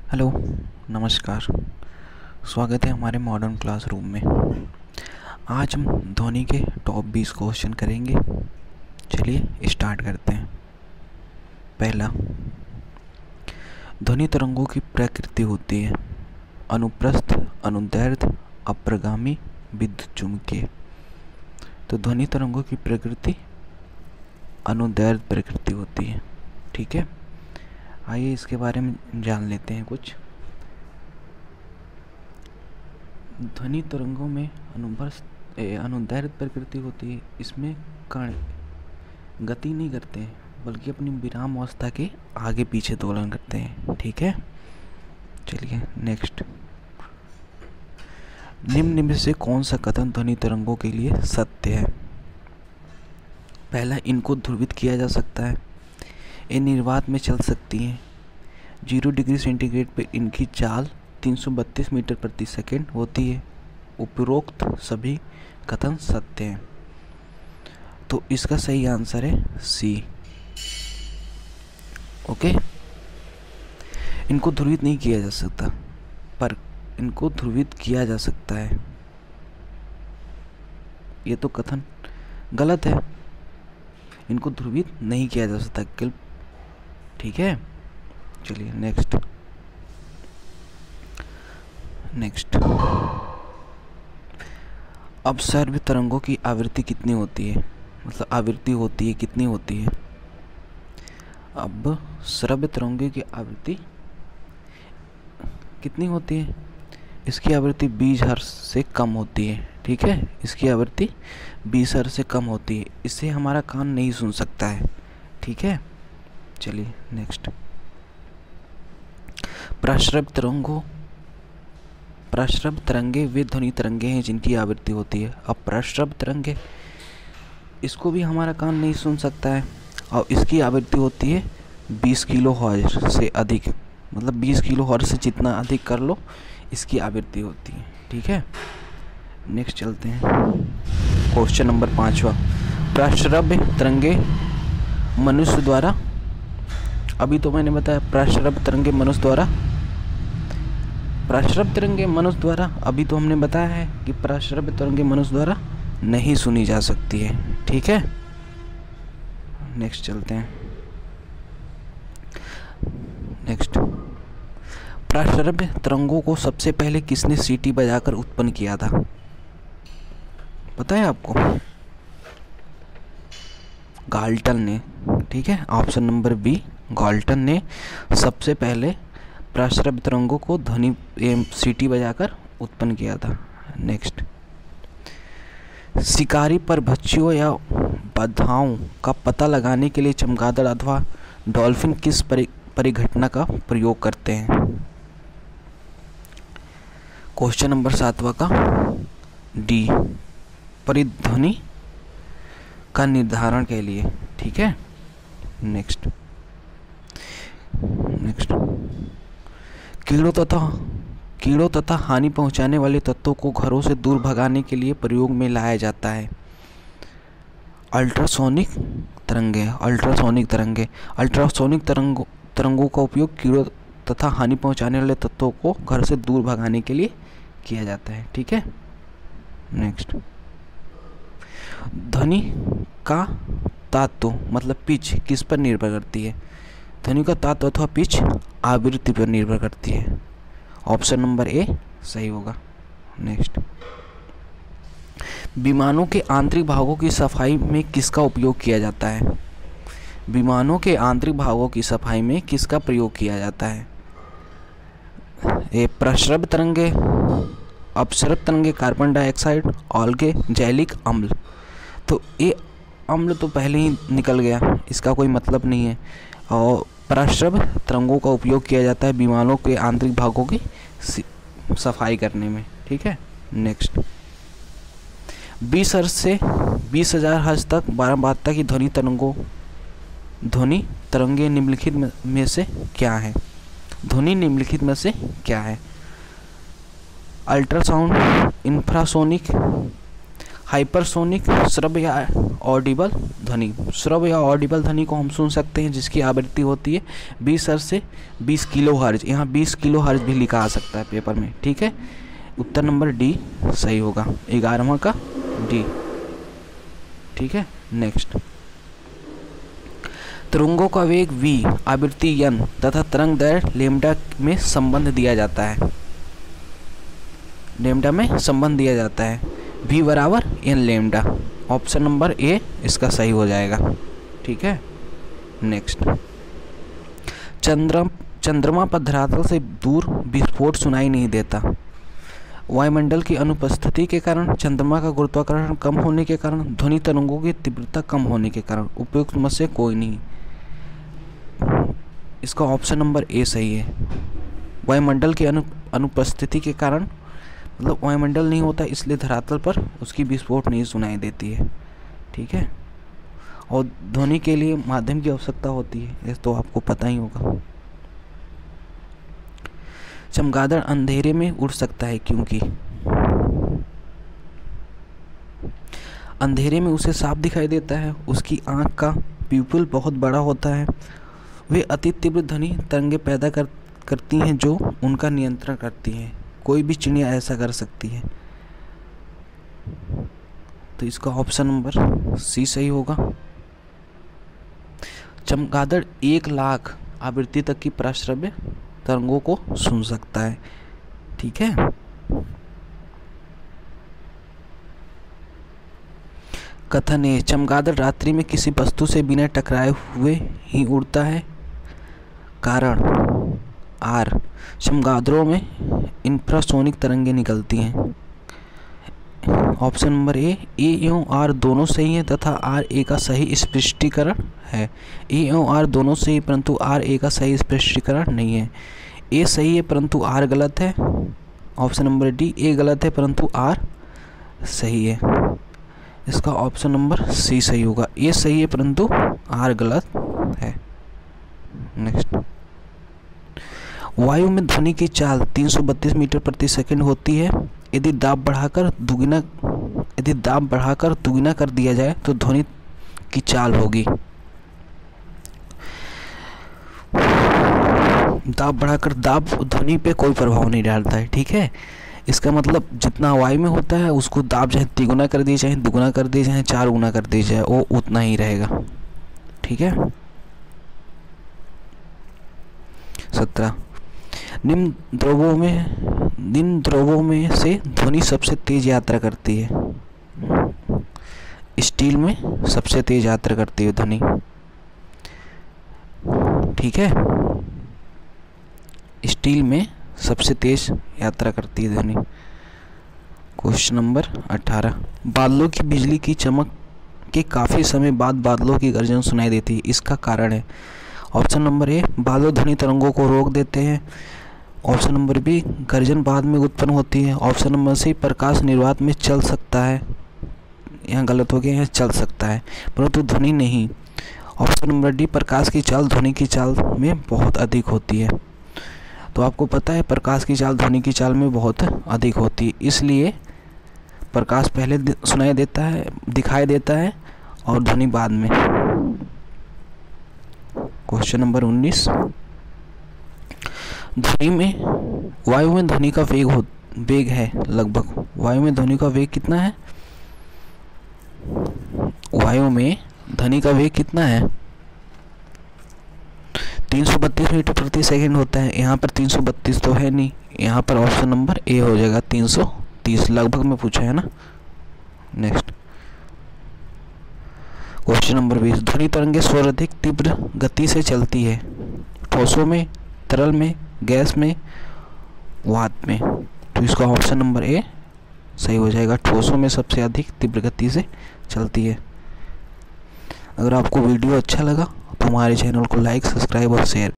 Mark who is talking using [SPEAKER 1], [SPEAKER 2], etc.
[SPEAKER 1] Hello, नमस्कार। स्वागत है हमारे मॉडर्न क्लासरूम में। आज हम ध्वनि के टॉप 20 क्वेश्चन करेंगे। चलिए स्टार्ट करते हैं। पहला, ध्वनि तरंगों की प्रकृति होती है अनुप्रस्थ, अनुदैर्ध्य, अप्रगामी, विद्युत चुम्बकीय। तो ध्वनि तरंगों की प्रकृति अनुदैर्ध्य प्रकृति होती है। ठीक है, आइए इसके बारे में जान लेते हैं कुछ। ध्वनि तरंगों में अनुदैर्ध्य प्रकृति होती है। इसमें कण गति नहीं करते हैं बल्कि अपनी विराम अवस्था के आगे पीछे दोलन करते हैं। ठीक है, चलिए नेक्स्ट। निम्न में से कौन सा कथन ध्वनि तरंगों के लिए सत्य है? पहला, इनको ध्रुवित किया जा सकता है, ये निर्वात में चल सकती हैं, 0 डिग्री सेंटीग्रेड पर इनकी चाल 332 मीटर प्रति सेकंड होती है। उपरोक्त सभी कथन सत्य हैं। तो इसका सही आंसर है सी। ओके, इनको ध्रुवित नहीं किया जा सकता पर इनको ध्रुवित किया जा सकता है, ये तो कथन गलत है। इनको ध्रुवित नहीं किया जा सकता केवल। ठीक है, चलिए नेक्स्ट। अब सर्व तरंगों की आवृत्ति कितनी होती है? मतलब आवृत्ति होती है कितनी होती है? अब श्रव्य तरंगों की आवृत्ति कितनी होती है? इसकी आवृत्ति 20 हर्ट्ज से कम होती है। ठीक है, इसकी आवृत्ति 20 हर्ट्ज से कम होती है। इससे हमारा कान नहीं सुन सकता है। ठीक है, चलिए नेक्स्ट। प्रश्रव्य तरंगे वे ध्वनि तरंगे हैं जिनकी आवृत्ति होती है। अब प्रश्रव्य तरंगे, इसको भी हमारा कान नहीं सुन सकता है और इसकी आवृत्ति होती है 20 किलो हर्ट्ज से अधिक। मतलब 20 किलो हर्ट्ज से जितना अधिक कर लो इसकी आवृत्ति होती है। ठीक है, नेक्स्ट चलते हैं। क्वेश्चन नंबर 5वां। प्रश्रव्य तरंगे मनुष्य द्वारा, अभी तो मैंने बताया प्रश्रव्य तरंगे मनुष्य द्वारा, अभी तो हमने बताया है कि प्रश्रव्य तरंगे मनुष्य द्वारा नहीं सुनी जा सकती है। ठीक है, नेक्स्ट चलते हैं। नेक्स्ट, प्रश्रव्य तरंगों को सबसे पहले किसने सीटी बजाकर उत्पन्न किया था? पता है आपको? गाल्टन ने। ठीक है, ऑप्शन नंबर बी, गाल्टन ने सबसे पहले प्रश्रव्य तरंगों को ध्वनि सीटी बजाकर उत्पन्न किया था। नेक्स्ट, शिकारी पर भक्षियों या बाधाओं का पता लगाने के लिए चमगादड़ अथवा डॉल्फिन किस परिघटना का प्रयोग करते हैं? क्वेश्चन नंबर 7वां का डी, परिध्वनि का निर्धारण के लिए। ठीक है, नेक्स्ट। कीड़ों तथा हानि पहुंचाने वाले तत्वों को घरों से दूर भगाने के लिए प्रयोग में लाया जाता है। अल्ट्रासोनिक तरंगों का उपयोग कीड़ों तथा हानि पहुंचाने वाले तत्वों को घर से दूर भगाने के लिए किया जाता है। ठीक है, नेक्स्ट। ध्वनि का तात्व मतलब पिच किस पर निर्भर करती है? ध्वनि का तात्व अथवा पिच आवृत्ति पर निर्भर करती है। ऑप्शन नंबर ए सही होगा। नेक्स्ट, विमानों के आंतरिक भागों की सफाई में किसका उपयोग किया जाता है? विमानों के आंतरिक भागों की सफाई में किसका प्रयोग किया जाता है? ए प्रश्रव्य तरंगे, अपश्रव्य तरंगे, कार्बन डाइऑक्साइड, ऑल्गे, जैविक अम्ल। तो ये अम्ल तो पहले ही निकल गया, इसका कोई मतलब नहीं है। और प्रश्रव्य तरंगों का उपयोग किया जाता है विमानों के आंतरिक भागों की सफाई करने में। ठीक है, नेक्स्ट। 20 हर्ट्ज से 20,000 हर्ट्ज तक 12 बार तक की ध्वनि तरंगे निम्नलिखित में से क्या है? ध्वनि निम्नलिखित में से क्या है? अल्ट्रासाउंड, इंफ्रासोनिक, हाइपरसोनिक श्रव्य या ऑडिबल ध्वनि। श्रव्य या ऑडिबल ध्वनि को हम सुन सकते हैं जिसकी आवृत्ति होती है 20 हर्ट्ज से 20 किलो हर्ट्ज। यहाँ 20 किलो हर्ट्ज भी लिखा आ सकता है पेपर में, ठीक है। उत्तर नंबर डी सही होगा, 11वां का डी, ठीक है। नेक्स्ट, तरंगों का वेग v, आवृत्ति n तथा तरंग दैर्घ्य लैम्ब्डा में संबंध दिया जाता है। लैम्ब्डा में संबंध दिया जाता है, v बराबर n lambda. Option number A इसका सही हो जाएगा, ठीक है। नेक्स्ट, चंद्रमा पर धरातल से दूर विस्फोट सुनाई नहीं देता। वायुमंडल की अनुपस्थिति के कारण, चंद्रमा का गुरुत्वाकर्षण कम होने के कारण, ध्वनि तरंगों की तीव्रता कम होने के कारण, उपयुक्त में से कोई नहीं। इसका ऑप्शन नंबर ए सही है। वायुमंडल की अनुपस्थिति के कारण, मतलब वायुमंडल नहीं होता इसलिए धरातल पर उसकी विस्फोट नहीं सुनाई देती है, ठीक है। और ध्वनि के लिए माध्यम की आवश्यकता होती है, ये तो आपको पता ही होगा। चमगादड़ अंधेरे में उड़ सकता है क्योंकि अंधेरे में उसे साफ दिखाई देता है, उसकी आँख का प्यूपिल बहुत बड़ा होता है, वे अति तीव्र ध्वनि तरंगें पैदा करती हैं जो उनका नियंत्रण करती हैं। कोई भी चिड़िया ऐसा कर सकती है, तो इसका ऑप्शन नंबर सी सही होगा। चमगादड़ 1 लाख आवृत्ति तक की पराश्रव्य तरंगों को सुन सकता है, ठीक है। कथन है, चमगादड़ रात्रि में किसी वस्तु से बिना टकराए हुए ही उड़ता है। कारण, आर, चमगादड़ों में इंफ्रासोनिक तरंगें निकलती हैं। ऑप्शन नंबर ए एवं आर दोनों सही हैं तथा आर ए का सही स्पष्टीकरण है। ए एवं आर दोनों सही परंतु आर ए का सही स्पष्टीकरण नहीं है। ए सही है परंतु आर गलत है। ऑप्शन नंबर डी, ए गलत है परंतु आर सही है। इसका ऑप्शन नंबर सी सही होगा, ए सही है परंतु आर गलत है। नेक्स्ट, वायु में ध्वनि की चाल 332 मीटर प्रति सेकंड होती है। यदि दाब बढ़ाकर दुगुना कर दिया जाए तो ध्वनि की चाल होगी। दाब बढ़ाकर ध्वनि पे कोई प्रभाव नहीं डालता है, ठीक है। इसका मतलब जितना वायु में होता है उसको दाब चाहे तिगुना कर दिए, चाहे दुगुना कर दिए, चाहे 4 गुना कर दिया जाए, वो उतना ही रहेगा, ठीक है। 17, निम्न द्रवों में से ध्वनि सबसे तेज यात्रा करती है। स्टील में सबसे तेज यात्रा करती है ध्वनि, ठीक है। स्टील में सबसे तेज यात्रा करती है ध्वनि। क्वेश्चन नंबर 18, बादलों की बिजली की चमक के काफ़ी समय बाद बादलों की गर्जन सुनाई देती है, इसका कारण है। ऑप्शन नंबर ए, बादल ध्वनि तरंगों को रोक देते हैं। ऑप्शन नंबर बी, गर्जन बाद में उत्पन्न होती है। ऑप्शन नंबर सी, प्रकाश निर्वात में चल सकता है। यहाँ गलत हो गया, यहाँ चल सकता है परंतु ध्वनि नहीं। ऑप्शन नंबर डी, प्रकाश की चाल ध्वनि की चाल में बहुत अधिक होती है। तो आपको पता है प्रकाश की चाल ध्वनि की चाल में बहुत अधिक होती है, इसलिए प्रकाश पहले सुनाई देता है, दिखाई देता है और ध्वनि बाद में। क्वेश्चन नंबर 19, वायु में ध्वनि का वेग है लगभग। वायु में ध्वनि का वेग कितना है? वायु में ध्वनि का वेग कितना है? 332 मीटर प्रति सेकंड होता है। यहाँ पर 332 तो है नहीं, यहाँ पर ऑप्शन नंबर ए हो जाएगा, 330 लगभग में पूछा है ना। नेक्स्ट, क्वेश्चन नंबर 20, ध्वनि तरंगें सर्वाधिक तीव्र गति से चलती है। ठोसों में, तरल में, गैस में, वात में। तो इसका ऑप्शन नंबर ए सही हो जाएगा, ठोसों में सबसे अधिक तीव्र गति से चलती है। अगर आपको वीडियो अच्छा लगा तो हमारे चैनल को लाइक, सब्सक्राइब और शेयर